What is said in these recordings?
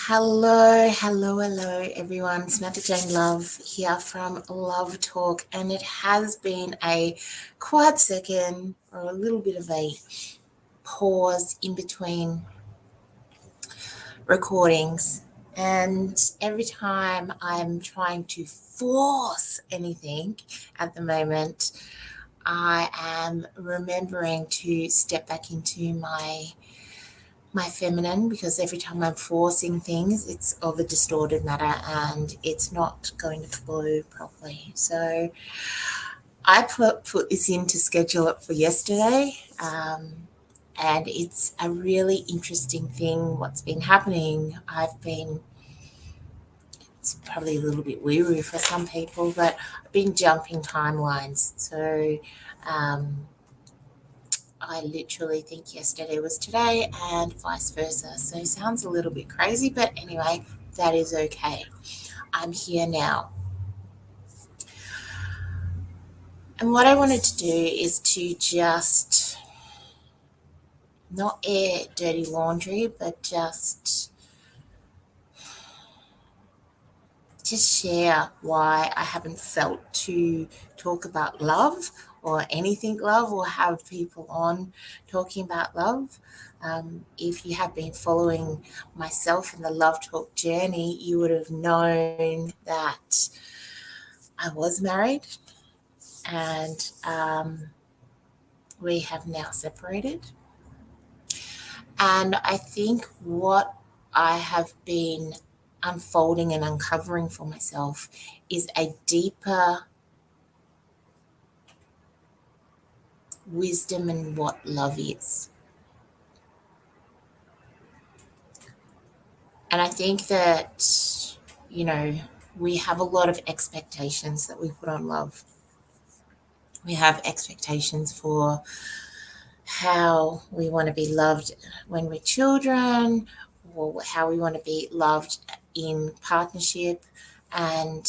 Hello, everyone. Samantha-Jayne Love here from Love Talk, and it has been a quiet second or a little bit of a pause in between recordings. And every time I'm trying to force anything at the moment, I am remembering to step back into my feminine, because every time I'm forcing things, it's of a distorted matter and it's not going to flow properly. So I put this in to schedule it for yesterday, and it's a really interesting thing what's been happening. It's probably a little bit weary for some people, but I've been jumping timelines. So I literally think yesterday was today and vice versa. So it sounds a little bit crazy, but anyway, that is okay. I'm here now. And what I wanted to do is to just not air dirty laundry, but just share why I haven't felt to talk about love or anything love, or have people on talking about love. If you have been following myself in the Love Talk journey, you would have known that I was married, and we have now separated. And I think what I have been unfolding and uncovering for myself is a deeper wisdom in what love is. And I think that, we have a lot of expectations that we put on love. We have expectations for how we want to be loved when we're children, or how we want to be loved in partnership. And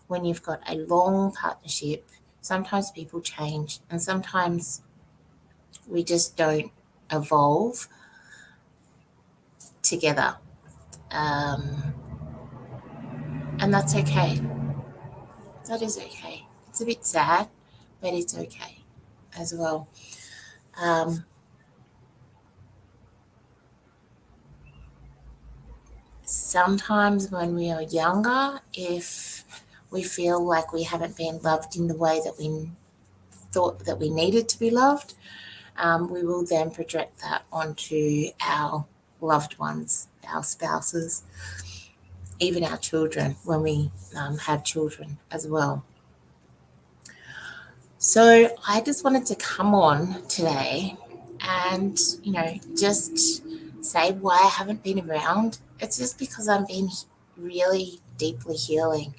when you've got a long partnership, sometimes people change, and sometimes we just don't evolve together. And that's okay. That is okay. It's a bit sad, but it's okay as well. Sometimes when we are younger, if we feel like we haven't been loved in the way that we thought that we needed to be loved, we will then project that onto our loved ones, our spouses, even our children, when we have children as well. So I just wanted to come on today and, just say why I haven't been around. It's just because I've been really deeply healing.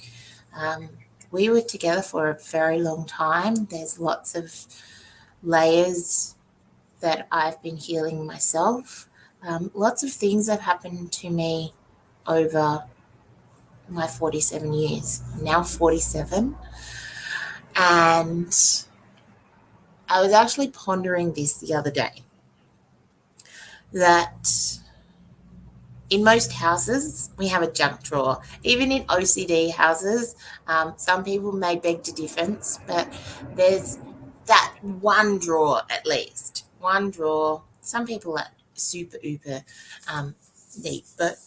We were together for a very long time. There's lots of layers that I've been healing myself. Lots of things have happened to me over my 47 years. I'm now 47. And I was actually pondering this the other day, that in most houses, we have a junk drawer. Even in OCD houses, some people may beg to differ, but there's that one drawer at least. One drawer. Some people are super, uber deep, but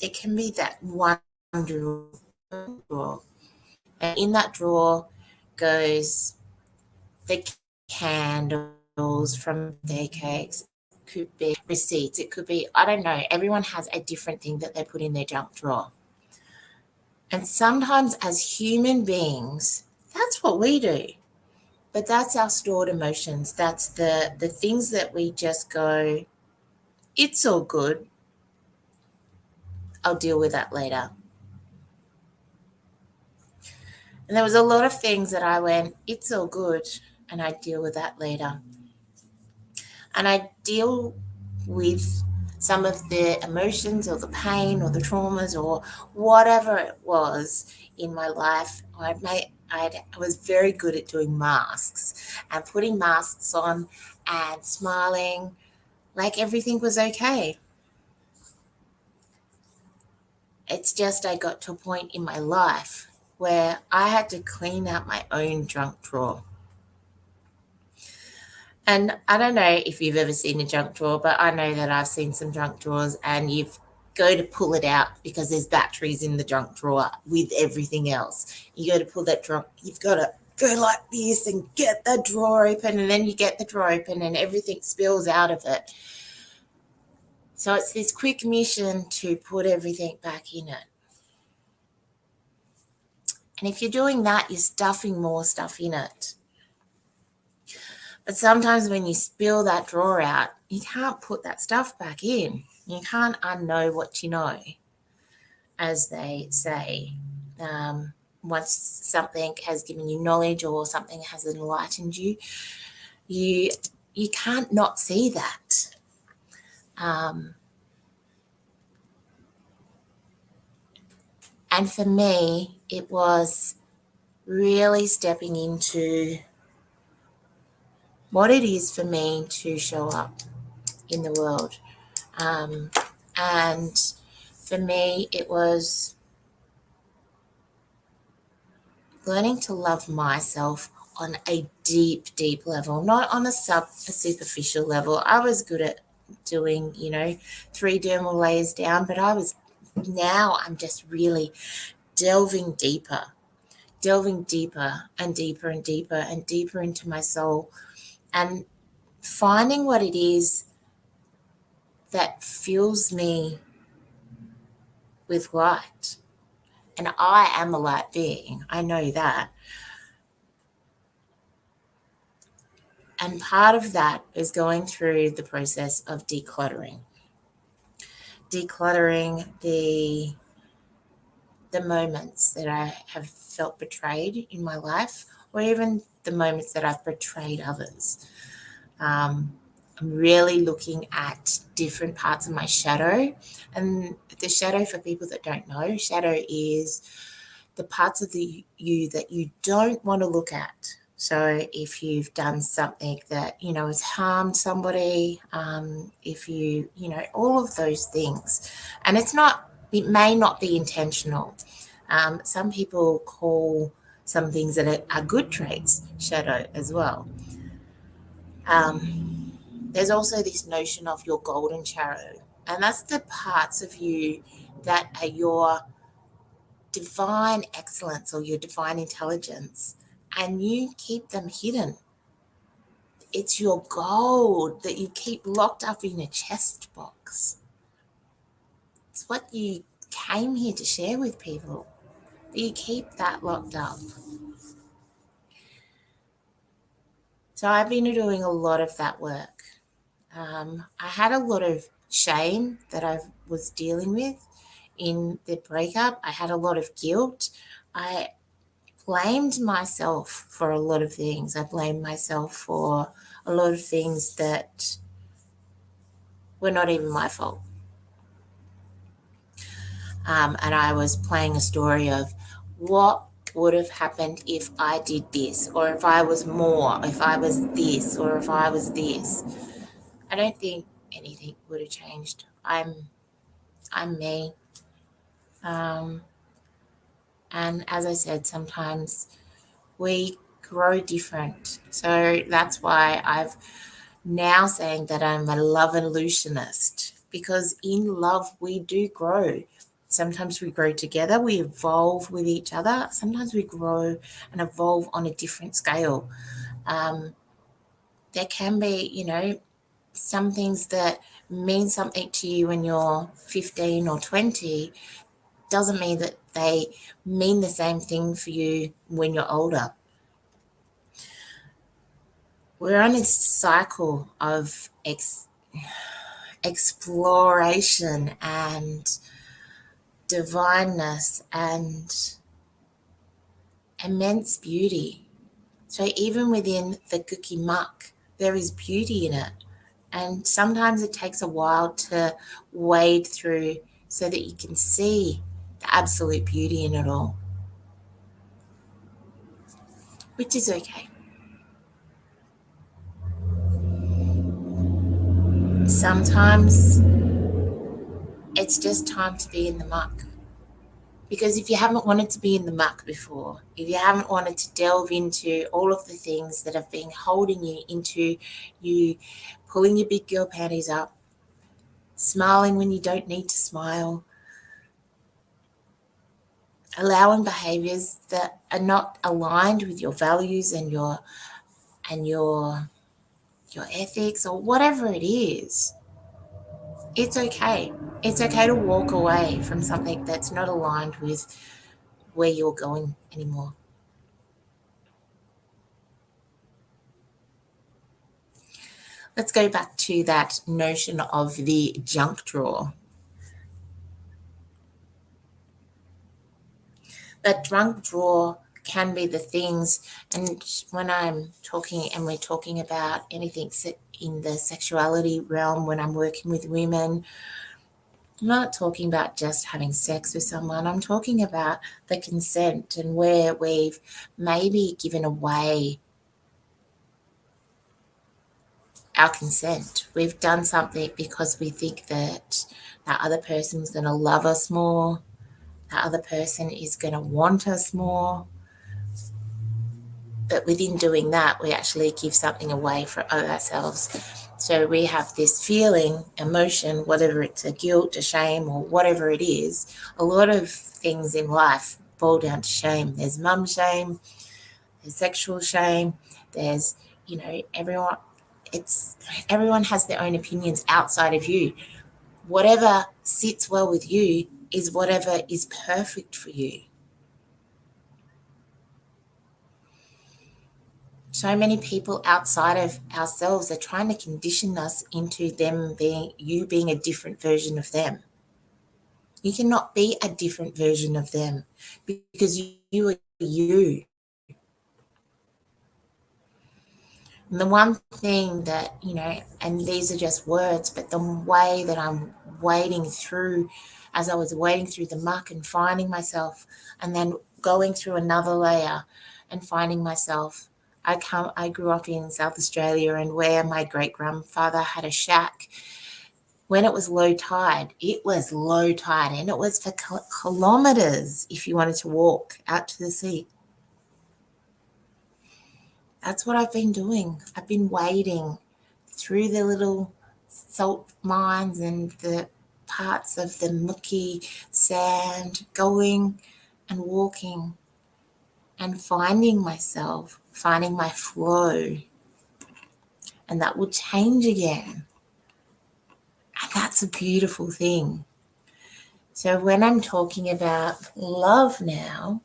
it can be that one drawer. And in that drawer goes the candles from their cakes. Could be receipts. It could be, I don't know. Everyone has a different thing that they put in their junk drawer. And sometimes as human beings, that's what we do. But that's our stored emotions. That's the things that we just go, it's all good. I'll deal with that later. And there was a lot of things that I went, it's all good, and I deal with that later. And I deal with some of the emotions or the pain or the traumas or whatever it was in my life. I was very good at doing masks and putting masks on and smiling like everything was okay. It's just I got to a point in my life where I had to clean out my own junk drawer. And I don't know if you've ever seen a junk drawer, but I know that I've seen some junk drawers, and you've go to pull it out because there's batteries in the junk drawer with everything else. You go to pull that drawer, you've got to go like this and get the drawer open, and then you get the drawer open and everything spills out of it. So it's this quick mission to put everything back in it. And if you're doing that, you're stuffing more stuff in it. But sometimes when you spill that drawer out, you can't put that stuff back in. You can't unknow what you know, as they say. Once something has given you knowledge or something has enlightened you, you can't not see that. And for me, it was really stepping into what it is for me to show up in the world. And for me, it was learning to love myself on a deep, deep level, not on a superficial level. I was good at doing, 3 dermal layers down, but I'm just really delving deeper and deeper and deeper and deeper into my soul, and finding what it is that fills me with light. And I am a light being. I know that. And part of that is going through the process of decluttering the moments that I have felt betrayed in my life, or even the moments that I've betrayed others. I'm really looking at different parts of my shadow. And the shadow, for people that don't know, shadow is the parts of you that you don't want to look at. So if you've done something that, has harmed somebody, if you, all of those things. And it may not be intentional. Some people call some things that are good traits shadow as well. There's also this notion of your golden shadow, and that's the parts of you that are your divine excellence or your divine intelligence, and you keep them hidden. It's your gold that you keep locked up in a chest box. It's what you came here to share with people, but you keep that locked up. So I've been doing a lot of that work. I had a lot of shame that I was dealing with in the breakup. I had a lot of guilt. I blamed myself for a lot of things. I blamed myself for a lot of things that were not even my fault. And I was playing a story of what would have happened if I did this, or if I was more, if I was this, or if I was this. I don't think anything would have changed. I'm me. And as I said, sometimes we grow different. So that's why I've now saying that I'm a LOVEvolutionist, because in love we do grow. Sometimes we grow together, we evolve with each other. Sometimes we grow and evolve on a different scale. There can be, some things that mean something to you when you're 15 or 20 doesn't mean that they mean the same thing for you when you're older. We're on a cycle of exploration and divineness and immense beauty. So even within the cookie muck, there is beauty in it. And sometimes it takes a while to wade through so that you can see the absolute beauty in it all, which is okay. Sometimes it's just time to be in the muck. Because if you haven't wanted to be in the muck before, if you haven't wanted to delve into all of the things that have been holding you into you pulling your big girl panties up, smiling when you don't need to smile, allowing behaviors that are not aligned with your values and your ethics or whatever it is, it's okay. It's okay to walk away from something that's not aligned with where you're going anymore. Let's go back to that notion of the junk drawer. That junk drawer can be the things, and when I'm talking and we're talking about anything in the sexuality realm, when I'm working with women, I'm not talking about just having sex with someone. I'm talking about the consent and where we've maybe given away our consent. We've done something because we think that that other person's going to love us more, that other person is going to want us more. But within doing that, we actually give something away of ourselves. So we have this feeling, emotion, whether it's a guilt, a shame, or whatever it is. A lot of things in life boil down to shame. There's mum shame, there's sexual shame, there's, everyone has their own opinions outside of you. Whatever sits well with you is whatever is perfect for you. So many people outside of ourselves are trying to condition us into you being a different version of them. You cannot be a different version of them because you are you. And the one thing that, and these are just words, but the way that I'm wading through, as I was wading through the muck and finding myself, and then going through another layer and finding myself, I grew up in South Australia, and where my great-grandfather had a shack, when it was low tide, and it was for kilometres if you wanted to walk out to the sea. That's what I've been doing. I've been wading through the little salt mines and the parts of the mucky sand, going and walking and finding myself, finding my flow. And that will change again. And that's a beautiful thing. So when I'm talking about love now,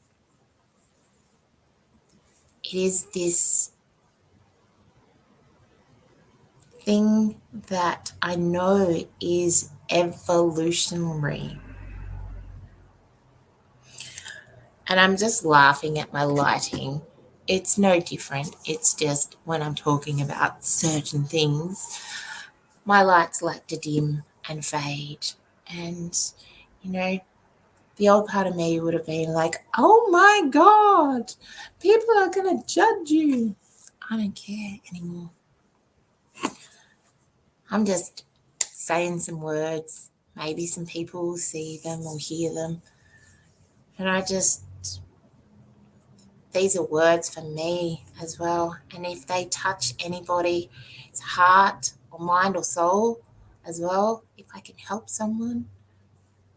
it is this thing that I know is evolutionary. And I'm just laughing at my lighting. It's no different. It's just when I'm talking about certain things, my lights like to dim and fade. And, the old part of me would have been like, oh my God, people are going to judge you. I don't care anymore. I'm just saying some words. Maybe some people will see them or hear them. And these are words for me as well. And if they touch anybody's heart or mind or soul as well, if I can help someone,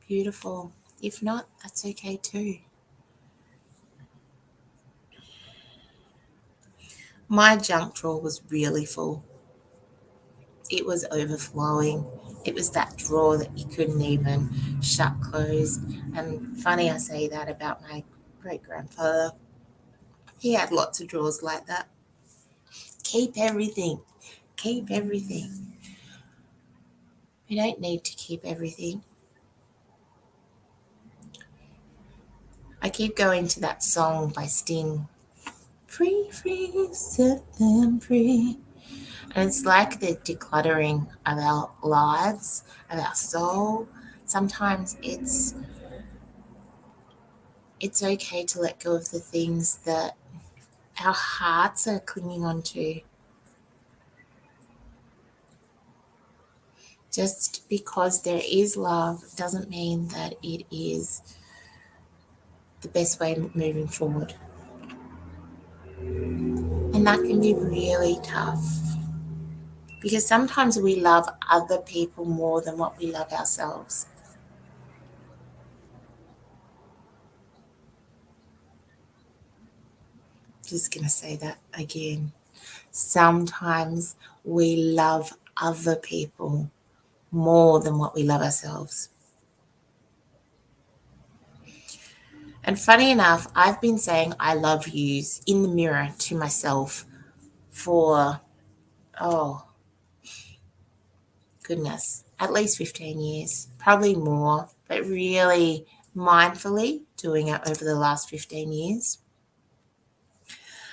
beautiful. If not, that's okay too. My junk drawer was really full. It was overflowing. It was that drawer that you couldn't even shut closed. And funny I say that about my great-grandfather. He had lots of drawers like that. Keep everything. Keep everything. We don't need to keep everything. I keep going to that song by Sting. Free, free, set them free. And it's like the decluttering of our lives, of our soul. Sometimes it's okay to let go of the things that our hearts are clinging on to. Just because there is love doesn't mean that it is the best way moving forward. And that can be really tough because sometimes we love other people more than what we love ourselves. Just going to say that again. Sometimes we love other people more than what we love ourselves. And funny enough, I've been saying I love yous in the mirror to myself for, goodness, at least 15 years, probably more, but really mindfully doing it over the last 15 years.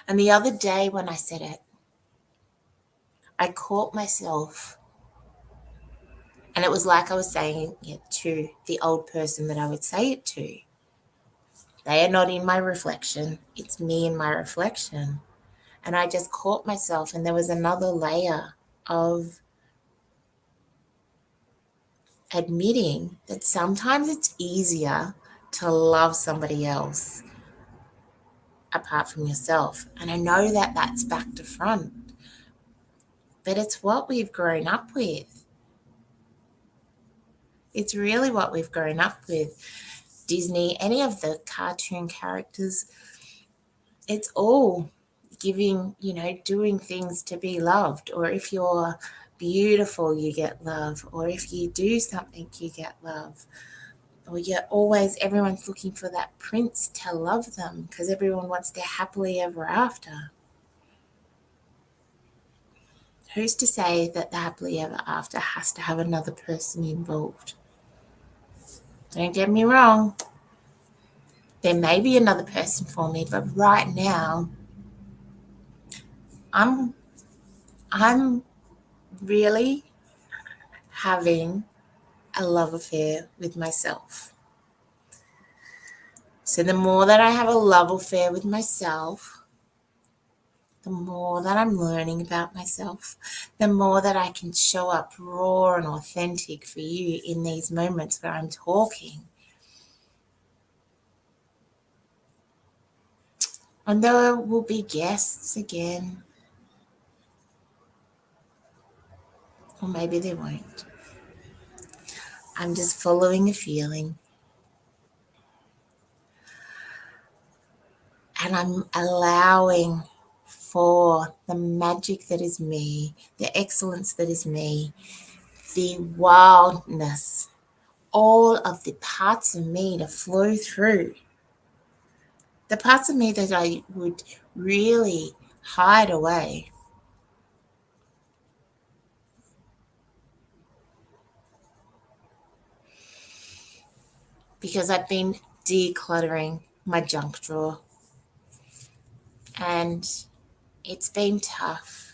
And the other day when I said it, I caught myself, and it was like I was saying it to the old person that I would say it to. They are not in my reflection. It's me in my reflection. And I just caught myself, and there was another layer of admitting that sometimes it's easier to love somebody else apart from yourself. And I know that that's back to front, but it's what we've grown up with. It's really what we've grown up with. Disney, any of the cartoon characters, it's all giving, doing things to be loved. Or if you're beautiful, you get love. Or if you do something, you get love. Or everyone's looking for that prince to love them because everyone wants their happily ever after. Who's to say that the happily ever after has to have another person involved? Don't get me wrong. There may be another person for me, but right now, I'm really having a love affair with myself. So the more that I have a love affair with myself, the more that I'm learning about myself, the more that I can show up raw and authentic for you in these moments where I'm talking. And there will be guests again, or maybe they won't. I'm just following a feeling. And I'm allowing for the magic that is me, the excellence that is me, the wildness, all of the parts of me to flow through. The parts of me that I would really hide away. Because I've been decluttering my junk drawer. And it's been tough.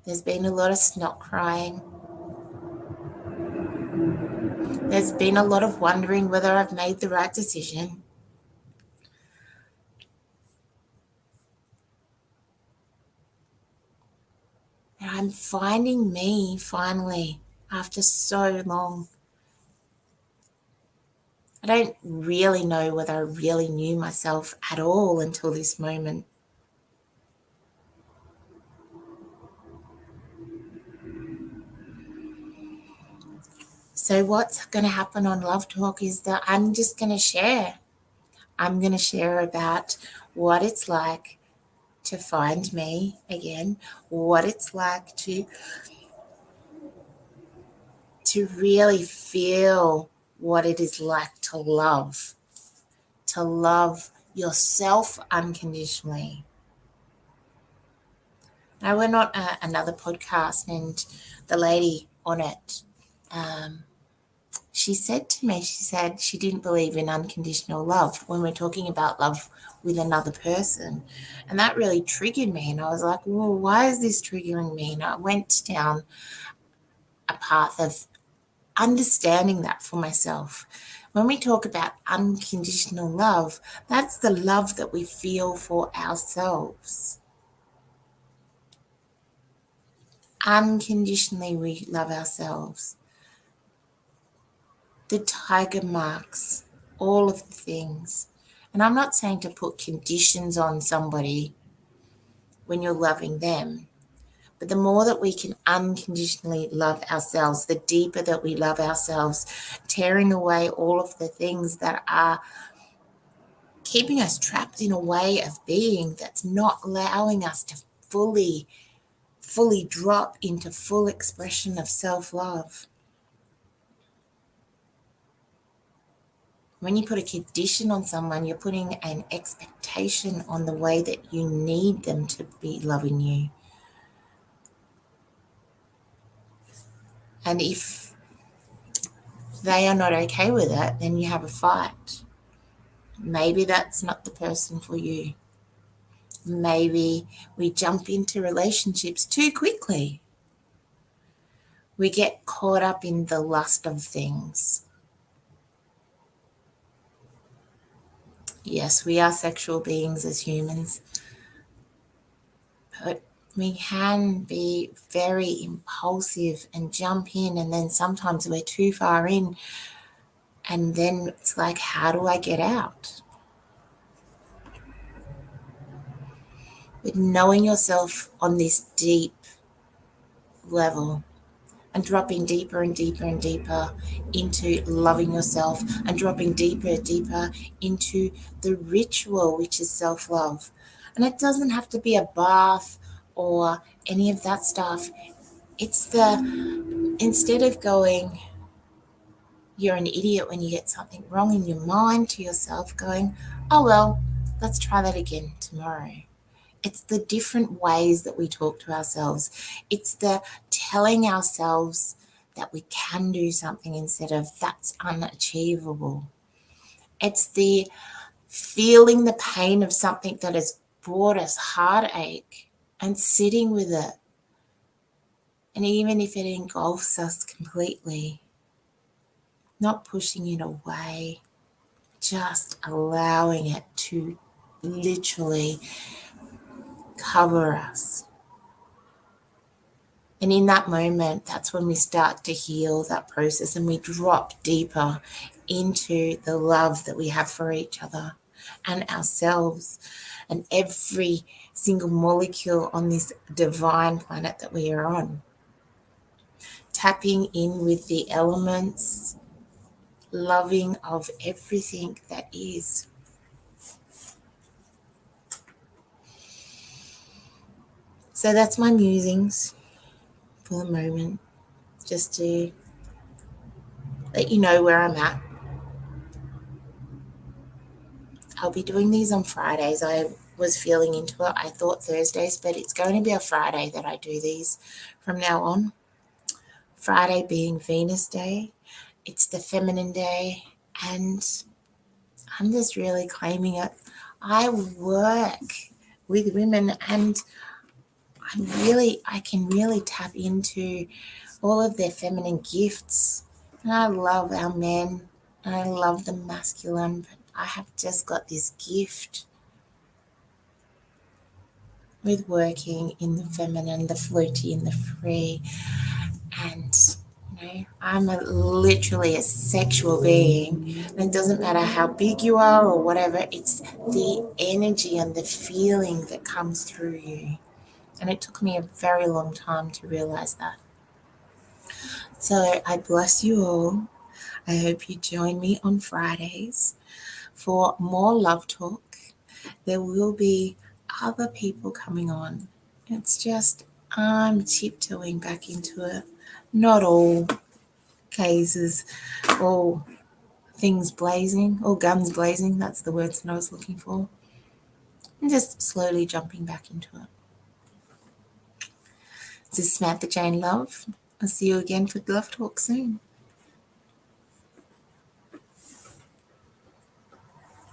There's been a lot of snot crying. There's been a lot of wondering whether I've made the right decision. And I'm finding me finally after so long. I don't really know whether I really knew myself at all until this moment. So what's going to happen on Love Talk is that I'm just going to share. I'm going to share about what it's like to find me again, what it's like to really feel what it is like to love yourself unconditionally. I went on another podcast, and the lady on it, she said to me, she didn't believe in unconditional love when we're talking about love with another person. And that really triggered me. And I was like, well, why is this triggering me? And I went down a path of understanding that for myself. When we talk about unconditional love, that's the love that we feel for ourselves. Unconditionally, we love ourselves. The tiger marks all of the things. And I'm not saying to put conditions on somebody when you're loving them, but the more that we can unconditionally love ourselves, the deeper that we love ourselves, tearing away all of the things that are keeping us trapped in a way of being that's not allowing us to fully drop into full expression of self-love. When you put a condition on someone, you're putting an expectation on the way that you need them to be loving you. And if they are not okay with it, then you have a fight. Maybe that's not the person for you. Maybe we jump into relationships too quickly. We get caught up in the lust of things. Yes, we are sexual beings as humans, but we can be very impulsive and jump in, and then sometimes we're too far in, and then it's like, how do I get out? But knowing yourself on this deep level and dropping deeper and deeper and deeper into loving yourself, and dropping deeper and deeper into the ritual, which is self-love. And it doesn't have to be a bath or any of that stuff. It's instead of going, you're an idiot when you get something wrong in your mind, to yourself going, oh, well, let's try that again tomorrow. It's the different ways that we talk to ourselves. It's the telling ourselves that we can do something instead of that's unachievable. It's the feeling the pain of something that has brought us heartache and sitting with it. And even if it engulfs us completely, not pushing it away, just allowing it to literally cover us. And in that moment, that's when we start to heal that process, and we drop deeper into the love that we have for each other and ourselves and every single molecule on this divine planet that we are on. Tapping in with the elements, loving of everything that is. So that's my musings for the moment, just to let you know where I'm at. I'll be doing these on Fridays. I was feeling into it. I thought Thursdays, but it's going to be a Friday that I do these from now on. Friday being Venus Day. It's the feminine day, and I'm just really claiming it. I work with women, and I can really tap into all of their feminine gifts. And I love our men, and I love the masculine, but I have just got this gift with working in the feminine, the floaty and the free. And I'm literally a sexual being, and it doesn't matter how big you are or whatever, it's the energy and the feeling that comes through you. And it took me a very long time to realize that. So I bless you all. I hope you join me on Fridays for more love talk. There will be other people coming on. It's just I'm tiptoeing back into it. Not all cases, all things blazing, all guns blazing. That's the words that I was looking for. And just slowly jumping back into it. This is Samantha-Jayne Love. I'll see you again for Love Talk soon.